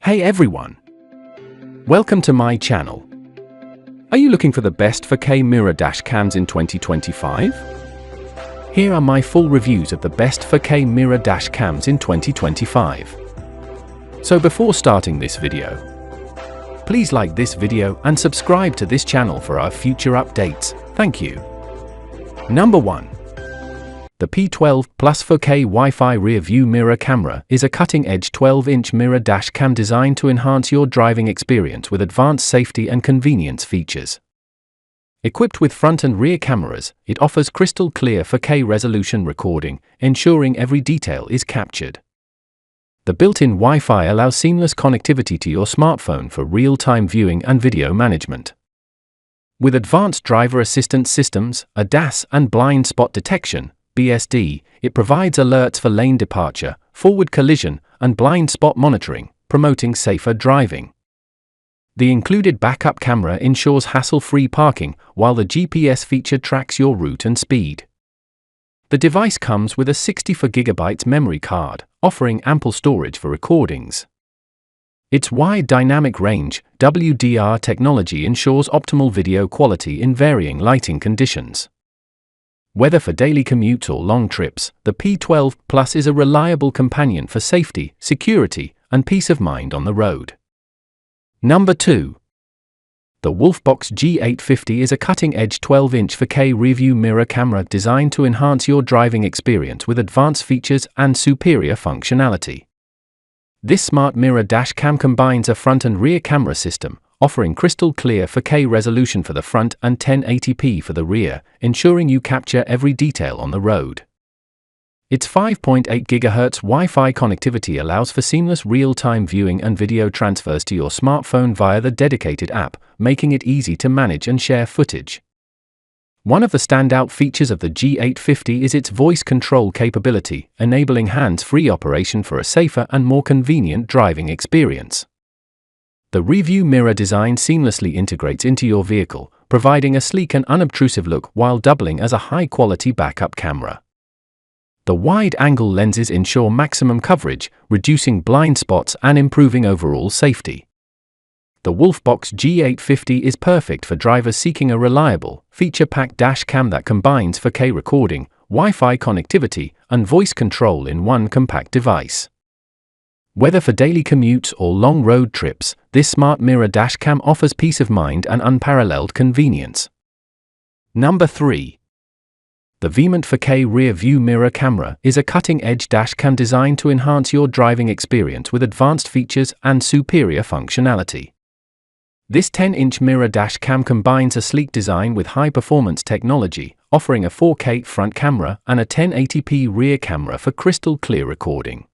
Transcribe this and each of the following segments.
Hey everyone! Welcome to my channel. Are you looking for the best 4K mirror dash cams in 2025? Here are my full reviews of the best 4K mirror dash cams in 2025. So before starting this video, please like this video and subscribe to this channel for our future updates. Thank you. Number 1. The P12 Plus 4K Wi-Fi rear view mirror camera is a cutting-edge 12-inch mirror dash cam designed to enhance your driving experience with advanced safety and convenience features. Equipped with front and rear cameras, it offers crystal clear 4K resolution recording, ensuring every detail is captured. The built-in Wi-Fi allows seamless connectivity to your smartphone for real-time viewing and video management. With advanced driver assistance systems, ADAS, and blind spot detection, BSD, it provides alerts for lane departure, forward collision, and blind spot monitoring, promoting safer driving. The included backup camera ensures hassle-free parking, while the GPS feature tracks your route and speed. The device comes with a 64GB memory card, offering ample storage for recordings. Its wide dynamic range, WDR technology ensures optimal video quality in varying lighting conditions. Whether for daily commutes or long trips, the P12 Plus is a reliable companion for safety, security, and peace of mind on the road. Number 2. The Wolfbox G850 is a cutting-edge 12-inch 4K rearview mirror camera designed to enhance your driving experience with advanced features and superior functionality. This smart mirror dash cam combines a front and rear camera system, offering crystal clear 4K resolution for the front and 1080p for the rear, ensuring you capture every detail on the road. Its 5.8 GHz Wi-Fi connectivity allows for seamless real-time viewing and video transfers to your smartphone via the dedicated app, making it easy to manage and share footage. One of the standout features of the G850 is its voice control capability, enabling hands-free operation for a safer and more convenient driving experience. The rearview mirror design seamlessly integrates into your vehicle, providing a sleek and unobtrusive look while doubling as a high-quality backup camera. The wide-angle lenses ensure maximum coverage, reducing blind spots and improving overall safety. The Wolfbox G850 is perfect for drivers seeking a reliable, feature-packed dash cam that combines 4K recording, Wi-Fi connectivity, and voice control in one compact device. Whether for daily commutes or long road trips, this smart mirror dash cam offers peace of mind and unparalleled convenience. Number 3. The Veement 4K rear view mirror camera is a cutting-edge dash cam designed to enhance your driving experience with advanced features and superior functionality. This 10-inch mirror dash cam combines a sleek design with high-performance technology, offering a 4K front camera and a 1080p rear camera for crystal clear recording.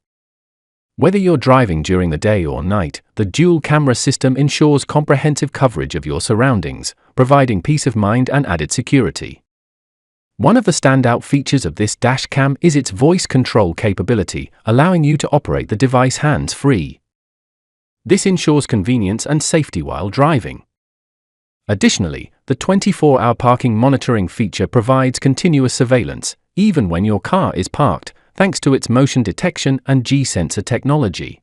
Whether you're driving during the day or night, the dual-camera system ensures comprehensive coverage of your surroundings, providing peace of mind and added security. One of the standout features of this dash cam is its voice control capability, allowing you to operate the device hands-free. This ensures convenience and safety while driving. Additionally, the 24-hour parking monitoring feature provides continuous surveillance, even when your car is parked, thanks to its motion detection and G-sensor technology.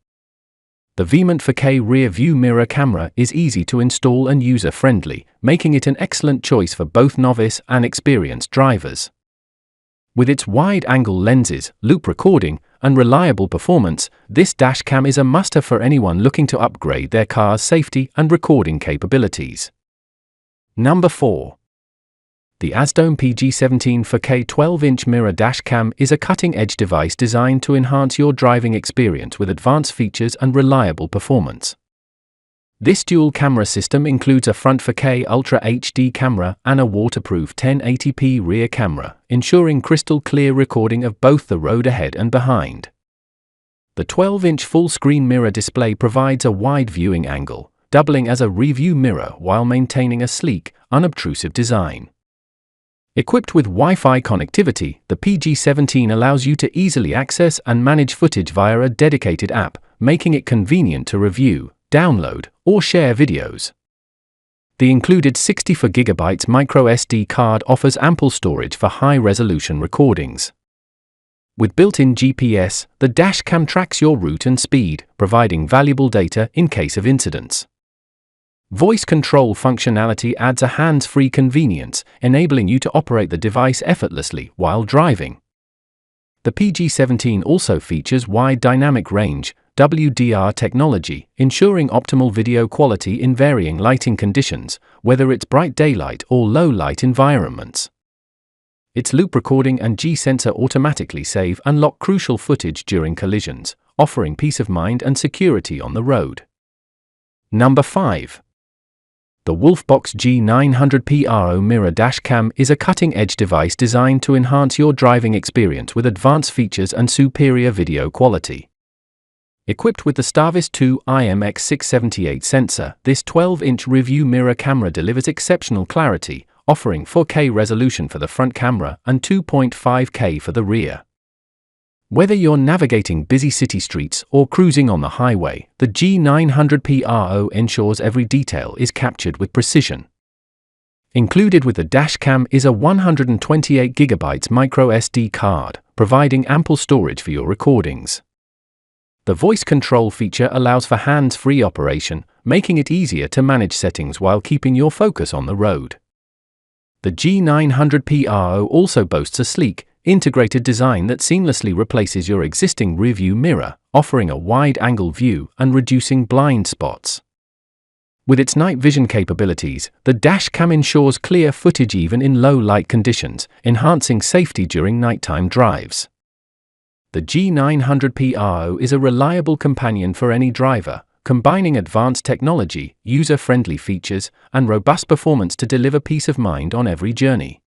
The Veement 4K rear view mirror camera is easy to install and user-friendly, making it an excellent choice for both novice and experienced drivers. With its wide-angle lenses, loop recording, and reliable performance, this dash cam is a must-have for anyone looking to upgrade their car's safety and recording capabilities. Number 4. The Azdome PG17 4K 12-inch mirror dash cam is a cutting-edge device designed to enhance your driving experience with advanced features and reliable performance. This dual-camera system includes a front 4K Ultra HD camera and a waterproof 1080p rear camera, ensuring crystal clear recording of both the road ahead and behind. The 12-inch full-screen mirror display provides a wide viewing angle, doubling as a rearview mirror while maintaining a sleek, unobtrusive design. Equipped with Wi-Fi connectivity, the PG17 allows you to easily access and manage footage via a dedicated app, making it convenient to review, download, or share videos. The included 64GB microSD card offers ample storage for high-resolution recordings. With built-in GPS, the dashcam tracks your route and speed, providing valuable data in case of incidents. Voice control functionality adds a hands-free convenience, enabling you to operate the device effortlessly while driving. The PG17 also features wide dynamic range (WDR) technology, ensuring optimal video quality in varying lighting conditions, whether it's bright daylight or low-light environments. Its loop recording and G-sensor automatically save and lock crucial footage during collisions, offering peace of mind and security on the road. Number 5. The Wolfbox G900P RO Mirror Dashcam is a cutting-edge device designed to enhance your driving experience with advanced features and superior video quality. Equipped with the STARVIS 2 IMX678 sensor, this 12-inch rearview mirror camera delivers exceptional clarity, offering 4K resolution for the front camera and 2.5K for the rear. Whether you're navigating busy city streets or cruising on the highway, the G900P RO ensures every detail is captured with precision. Included with the dashcam is a 128GB micro SD card, providing ample storage for your recordings. The voice control feature allows for hands-free operation, making it easier to manage settings while keeping your focus on the road. The G900P RO also boasts a sleek, integrated design that seamlessly replaces your existing rearview mirror, offering a wide-angle view and reducing blind spots. With its night vision capabilities, the dashcam ensures clear footage even in low-light conditions, enhancing safety during nighttime drives. The G900P RO is a reliable companion for any driver, combining advanced technology, user-friendly features, and robust performance to deliver peace of mind on every journey.